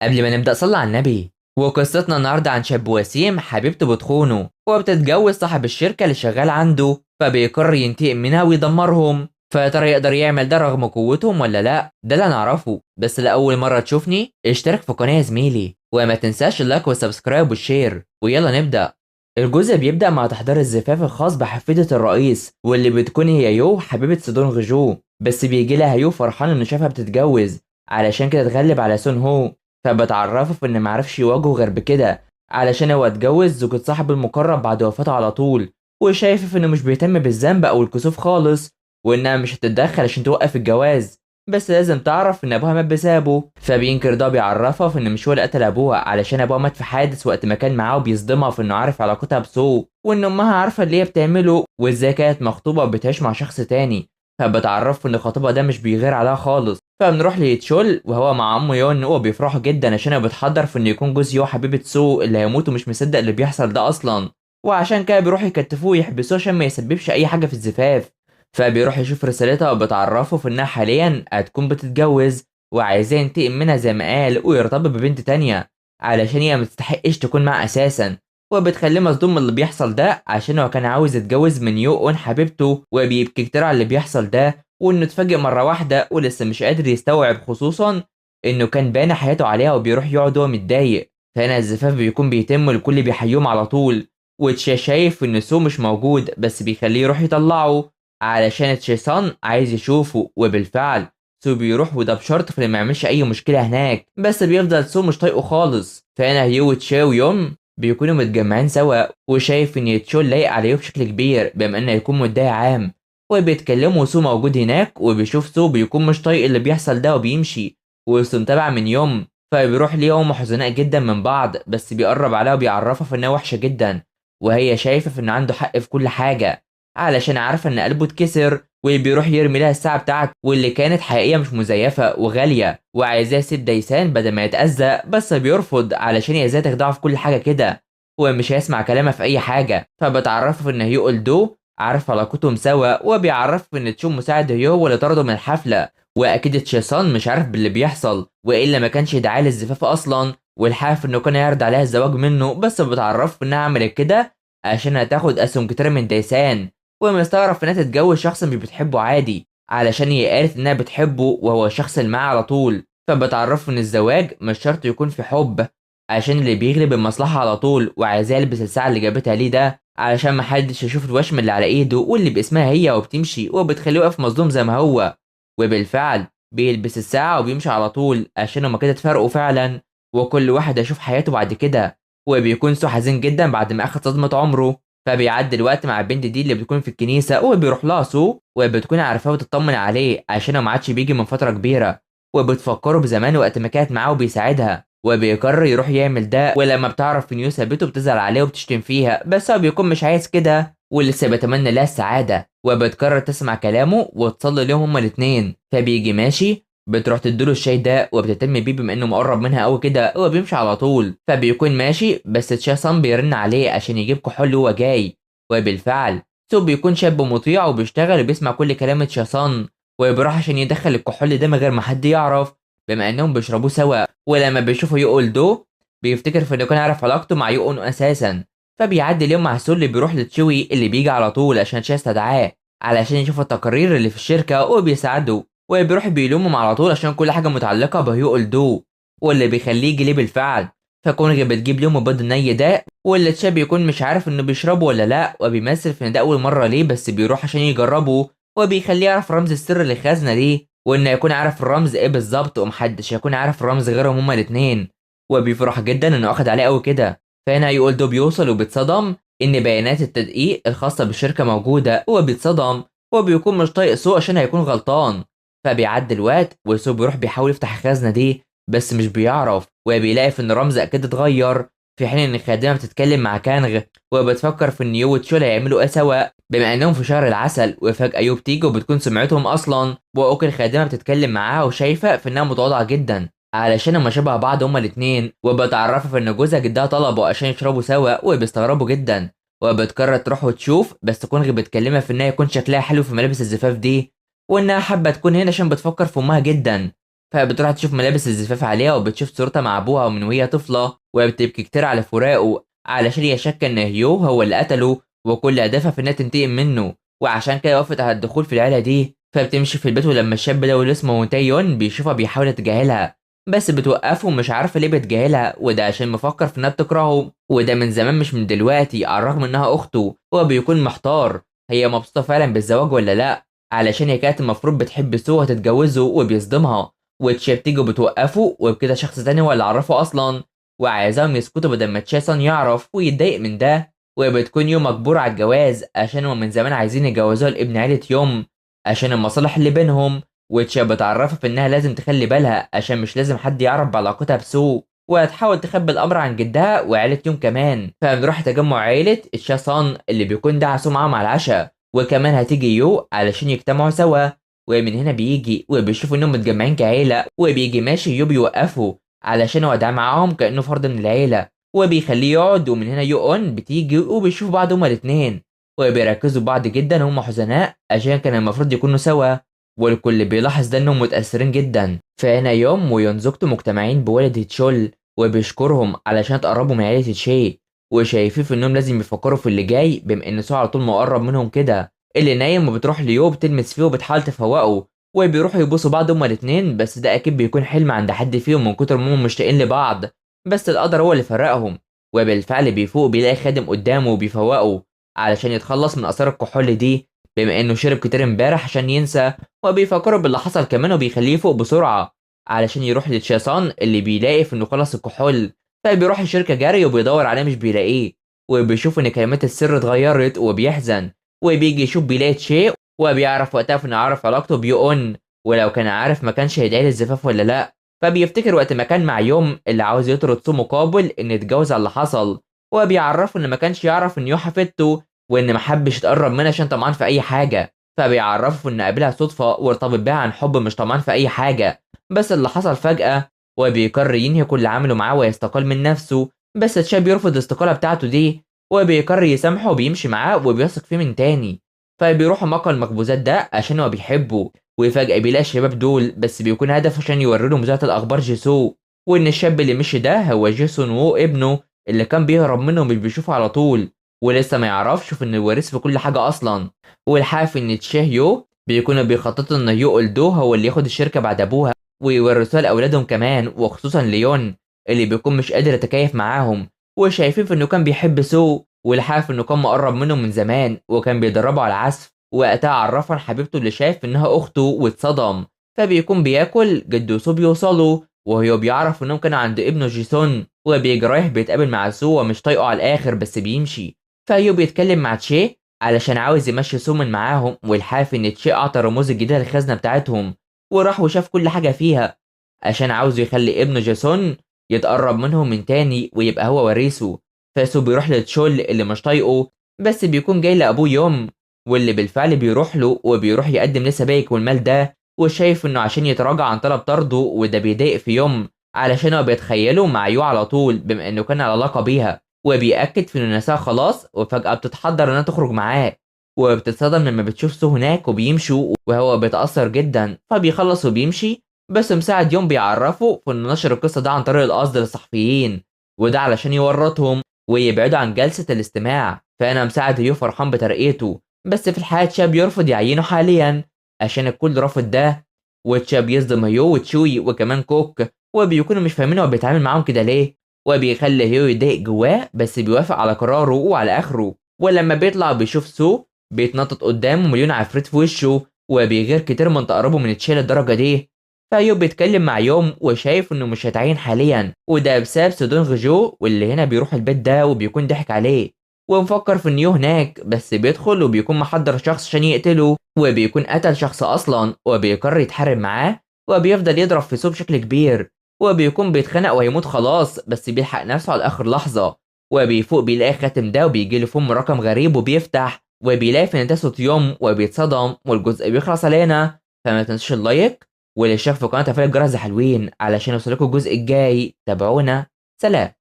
قبل ما نبدأ صلي على النبي. وقصتنا النهاردة عن شاب وسيم حبيبته بتخونه وبتتجوز صاحب الشركة اللي شغال عنده، فبيقرر ينتقم منها ويدمرهم. فيا ترى يقدر يعمل ده رغم قوتهم ولا لا؟ ده اللي هنعرفه. بس لأول مرة تشوفني اشترك في القناة يا زميلي، وما تنساش اللايك والسبسكرايب والشير، ويلا نبدأ. الجزء بيبدأ مع تحضير الزفاف الخاص بحفيدة الرئيس، واللي بتكون هي يو حبيبة سيدون غجو. بس بيجي لها يو فرحان انه شافها بتتجوز، علشان كده اتغلب على سون هو. فبتعرفه في ان معرفش يواجهه غير بكده، علشان هو اتجوز زوجة صاحب المقرب بعد وفاته على طول. وشايف في انه مش بيهتم بالذنب او الكسوف خالص، وانها مش هتتدخل عشان توقف الجواز، بس لازم تعرف ان ابوها مات بسببه. فبينكر ده، بيعرفها في ان مش هو اللي قتل ابوها، علشان ابوها مات في حادث وقت ما كان معاه، وبيصدمها في انه عارف علاقتها بسو، وان امها عارفه اللي هي بتعمله وازاي كانت مخطوبه وبتعيش مع شخص تاني. فبتعرفه ان خطيبها ده مش بيغير عليها خالص. فبنروح ليتشول وهو مع امه يون، هو بيفرحوا جدا عشان هو بيتحضر في انه يكون جوز يو حبيبه سو اللي هيموت، ومش مصدق اللي بيحصل ده اصلا. وعشان كده بيروح يكتفوه ويحبسوه عشان ما يسببش اي حاجه في الزفاف. فبيروح يشوف رسالتها وبتعرفه في انها حاليا هتكون بتتجوز، وعايزاه ينتقم منها زي ما قال ويرتبط ببنت تانية، علشان هي متستحقش تكون معاه اساسا. وبتخليه مصدوم من اللي بيحصل ده، عشان هو كان عاوز يتجوز من يو اون حبيبته، وبيبكي كتير على اللي بيحصل ده، وانه اتفاجئ مره واحده ولسه مش قادر يستوعب، خصوصا انه كان باني حياته عليها وبيروح يقعد وهو متضايق. فهنا الزفاف بيكون بيتم والكل بيحييهم على طول. وتشا شايف ان سو مش موجود، بس بيخليه يروح يطلعه علشان تشيسان عايز يشوفه. وبالفعل سو بيروح، وده بشرط في إنه ما يعملش اي مشكله هناك، بس بيفضل سو مش طايقه خالص. فهنا هيو وتشا ويوم بيكونوا متجمعين سوا، وشايف ان يتشول لايق عليه بشكل كبير بما انه يكون مدعي عام. وبيتكلموا، سو موجود هناك وبيشوف سو بيكون مش طايق اللي بيحصل ده وبيمشي. وسو متابع من يوم، فبيروح ليهم حزناء جدا من بعض، بس بيقرب عليها وبيعرفها في انها وحشه جدا، وهي شايفه في انه عنده حق في كل حاجه، علشان عارفه ان قلبه اتكسر. وبيروح يرمي لها الساعه بتاعته واللي كانت حقيقيه مش مزيفه وغاليه، وعايزاه يسيب ديسان بدل ما يتاذى، بس بيرفض علشان هي ازاي تخدعه في كل حاجه كده، ومش هيسمع كلامها في اي حاجه. فبتعرفه في ان هيقول دو عارف علاقتهم سوا، وبيعرف ان تشوم مساعد هيو هو اللي طرده من الحفله، واكيد تشيسان مش عارف باللي بيحصل، والا ما كانش داعي للزفاف اصلا. والحاف انه كان يعرض عليها الزواج منه، بس بتعرف انها عملت كده عشان هتاخد اسهم كتير من ديسان. ومستغرب في انها تتجوز شخص مش بتحبه عادي، علشان هي قالت انها بتحبه وهو الشخص اللي معاها على طول. فبتعرف ان الزواج مش شرط يكون في حب، عشان اللي بيغلب المصلحة على طول. وعايزاه يلبس الساعة اللي جابتها ليه ده، علشان محدش يشوف الوشم اللي على ايده واللي باسمها هي، وبتمشي وبتخليه واقف مصدوم زي ما هو. وبالفعل بيلبس الساعة وبيمشي على طول، عشان هما كده اتفرقوا فعلا، وكل واحد هيشوف حياته بعد كده. وبيكون سو حزين جدا بعد ما اخد صدمة عمره. فبيعدي الوقت مع البنت دي اللي بتكون في الكنيسة، وبيروح لها سو وبتكون عارفاه وتطمن عليه، عشان هو ما عادش بيجي من فترة كبيرة، وبتفكره بزمان وقت ما كانت معاه وبيساعدها. وبيقرر يروح يعمل ده، ولما بتعرف ان يو ثابته بتزعل عليه وبتشتم فيها، بس هو بيكون مش عايز كده ولسه بيتمنى لها السعادة. وبتقرر تسمع كلامه وتصلي لهم هما الاتنين. فبيجي ماشي، بتروح تديله الشاي ده وبتهتم بيه بما انه مقرب منها قوي كده، هو بيمشي على طول. فبيكون ماشي، بس تشاسان بيرن عليه عشان يجيب كحول وهو جاي. وبالفعل سو بيكون شاب مطيع وبيشتغل وبيسمع كل كلام تشاسان، وبيروح عشان يدخل الكحول ده من غير ما حد يعرف، بما انهم بيشربوه سوا. ولما بيشوفه يقول دو، بيفتكر في انه كان عارف علاقته مع يوون اساسا. فبيعدي اليوم مع سول اللي بيروح لتشوي اللي بيجي على طول عشان تشا استدعاه علشان يشوف التقارير اللي في الشركه، وبيساعده. وبيروح بيلومهم على طول عشان كل حاجه متعلقه بهيوقل دو، واللي بيخليه يجي ليه بالفعل. فكونغ بتجيب لهم البيض الني ده، واللي تشا بيكون مش عارف انه بيشربه ولا لا، وبيمثل في ان ده اول مره ليه، بس بيروح عشان يجربه. وبيخليه يعرف رمز السر للخزنه دي، وانه يكون عارف الرمز ايه بالظبط، ومحدش يكون عارف الرمز غيرهم هما الاتنين. وبيفرح جدا انه اخد عليه قوي كده. فهنا يقول دو بيوصل وبيتصدم ان بيانات التدقيق الخاصه بالشركه موجوده، وبيتصدم وبيكون مش طايق سو عشان هيكون غلطان. فبيعدي الوقت وسو بيروح بيحاول يفتح الخزنه دي، بس مش بيعرف، وبيلاقي في ان الرمز اكيد اتغير، في حين ان الخادمه بتتكلم مع كانغ، وبتفكر في ان يو وتشول هيعملوا ايه سوا بما انهم في شهر العسل. وفجاه يو بتيجي وبتكون سمعتهم اصلا، واوكي الخادمه بتتكلم معاها وشايفه في انها متواضعه جدا علشان هما شبه بعض هما الاتنين، وبتعرفوا في ان جوزها جدها طلبوا عشان يشربوا سوا، وبيستغربوا جدا. وبتقرر تروح وتشوف، بس كونغ بتكلمها في انها يكون شكلها حلو في ملابس الزفاف دي، وانها حابه تكون هنا عشان بتفكر في امها جدا. فبتروح تشوف ملابس الزفاف عليها وبتشوف صورتها مع ابوها من وهي طفله، وبتبكي كتير على فراقه علشان هي شاكه ان هيو هو اللي قتله، وكل هدفها في انها تنتقم منه، وعشان كده وافقت على الدخول في العيله دي. فبتمشي في البيت، ولما الشاب ده واللي اسمه تايون بيشوفها بيحاول يتجاهلها، بس بتوقفه ومش عارفه ليه بتجاهلها، وده عشان مفكر في انها بتكرهه، وده من زمان مش من دلوقتي، على الرغم انها اخته. هو بيكون محتار هي مبسوطه فعلا بالزواج ولا لا، علشان هي كانت المفروض بتحب سو وهتتجوزه، وبيصدمها وتشي بتيجي وبتوقفه، وبكده شخص تاني هو اللي عرفه اصلا، وعايزاهم يسكتوا بدل ما تشيسون يعرف ويتضايق من ده. وبتكون يوم مجبور على الجواز عشان هم من زمان عايزين يجوزوها لابن عيلة يوم عشان المصالح اللي بينهم، وتشي بتعرفها في انها لازم تخلي بالها عشان مش لازم حد يعرف بعلاقتها بسو، وهتحاول تخبي الامر عن جدها وعيلة يوم كمان. فبنروح تجمع عيلة تشاسون اللي بيكون ده عزوم معاهم على العشاء، وكمان هتيجي يو علشان يجتمعوا سوا. ومن هنا بيجي وبيشوفوا انهم متجمعين كعيله، وبيجي ماشي يو بيوقفه علشان هو ده معاهم كانه فرد من العيله، وبيخليه يقعد. ومن هنا يو اون بتيجي وبيشوفوا بعض هما الاثنين، وبيركزوا بعض جدا، هما حزناء عشان كان المفروض يكونوا سوا، والكل بيلاحظ ده انهم متاثرين جدا. فهنا يوم ويون زوجته مجتمعين بولد تشول، وبيشكرهم علشان تقربوا من عيله تشي، وشايفين في انهم لازم يفكروا في اللي جاي بما ان سو على طول مقرب منهم كده. اللي نايم وبتروح ليو بتلمس فيه وبتحاول تفوقه، وبيروحوا يبوسوا بعض هما الاتنين، بس ده اكيد بيكون حلم عند حد فيهم من كتر ما هم مشتاقين لبعض، بس القدر هو اللي فرقهم. وبالفعل بيفوق بيلاقي خادم قدامه وبيفوقه علشان يتخلص من اثار الكحول دي بما انه شرب كتير امبارح عشان ينسى، وبيفكره باللي حصل كمان وبيخليه يفوق بسرعه علشان يروح لتشيسان اللي بيلاقي في انه خلص الكحول. فبيروح الشركه جري وبيدور عليه مش بيلاقيه، وبيشوف ان كلمات السر اتغيرت وبيحزن، وبيجي يشوف بيلاقي شيء، وبيعرف وقتها في انه عارف علاقته بيون، ولو كان عارف ما كانش هيدعي للزفاف ولا لا. فبيفتكر وقت ما كان مع يوم اللي عاوز يطرد سو مقابل ان يتجوز على اللي حصل، وبيعرفه ان ما كانش يعرف ان يو حفيدته، وان ما حبش يتقرب منها عشان طمعان في اي حاجه. فبيعرفه ان قابلها صدفه وارتبط بيها عن حب مش طمعان في اي حاجه، بس اللي حصل فجاه. وبيقرر ينهي كل اللي عمله معاه ويستقل من نفسه، بس تشاب بيرفض الاستقاله بتاعته دي، وبيقرر يسامحه وبيمشي معاه وبيثق فيه من تاني. فبيروحوا مقهى المخبوزات ده عشان هو بيحبه، وفجأة بيلاقي الشباب دول، بس بيكون هدفه عشان يوري لهم مذيعة الأخبار جيسو، وإن الشاب اللي مشي ده هو جيسون وو ابنه اللي كان بيهرب منه ومش بيشوفه على طول، ولسه ما يعرفش في إن الوارث في كل حاجة أصلا. والحاف إن تشاهيو بيكونوا بيخططوا إن يو إلدو هو اللي ياخد الشركة بعد أبوها ويورثوها لأولادهم كمان، وخصوصا ليون اللي بيكون مش قادر يتكيف معاهم، وشايفين في إنه كان بيحب سو، والحاف إنه كان مقرب منه من زمان وكان بيدربه على العزف. وقتها عرفها حبيبته اللي شايف انها اخته واتصدم. فبيكون بياكل جده سو بيوصله، وهو بيعرف انهم كانوا عند ابنه جيسون، وبيجي رايح بيتقابل مع سو ومش طايقه على الاخر بس بيمشي. فهيو بيتكلم مع تشي علشان عاوز يمشي سو من معاهم، والحاف ان تشي اعطى الرموز الجديده للخزنه بتاعتهم، وراح وشاف كل حاجه فيها عشان عاوز يخلي ابنه جيسون يتقرب منهم من تاني ويبقى هو وريثه. فسو بيروح لتشول اللي مش طايقه، بس بيكون جاي لابوه يوم، واللي بالفعل بيروح له وبيروح يقدم لسبايك والمال ده، وشايف انه عشان يتراجع عن طلب طرده، وده بيضايق في يوم علشان هو بيتخيله مع يو على طول بما انه كان على علاقه بيها، وبيأكد في انه نساها خلاص. وفجأة بتتحضر انها تخرج معاه، وبتتصدم لما بتشوف سو هناك وبيمشوا، وهو بيتأثر جدا فبيخلص وبيمشي. بس مساعد يوم بيعرفه في انه نشر القصه ده عن طريق القصد للصحفيين، وده علشان يورطهم ويبعدوا عن جلسه الاستماع. فانا مساعد يو فرحان بترقيته، بس في الحياة تشاب يرفض يعينه حاليا عشان الكل رافض ده، وتشاب يصدم هيو وتشوي وكمان كوك، وبيكونوا مش فاهمين هو بيتعامل معاهم كده ليه، وبيخلي هيو يتضايق جواه بس بيوافق على قراره وعلى اخره. ولما بيطلع بيشوف سو بيتنطط قدامه مليون عفريت في وشه، وبيغير كتير من تقربه من تشيل الدرجة دي. فهيو بيتكلم مع يوم وشايف انه مش هيتعين حاليا، وده بسبب سودون غجو، واللي هنا بيروح البيت ده وبيكون ضحك عليه، ومفكر في نيو هناك، بس بيدخل وبيكون محضر شخص عشان يقتله، وبيكون قتل شخص اصلا، وبيقرر يتحارب معاه، وبيفضل يضرب في سو بشكل كبير، وبيكون بيتخنق وهيموت خلاص، بس بيلحق نفسه على اخر لحظه. وبيفوق بيلاقي خاتم ده وبيجي له فم رقم غريب وبيفتح، وبيلاقي في ان ده صوت يوم وبيتصدم، والجزء بيخلص علينا. فما تنسوش اللايك والاشتراك في القناه وتفعيل الجرس حلوين علشان يوصلكوا الجزء الجاي. تابعونا، سلام.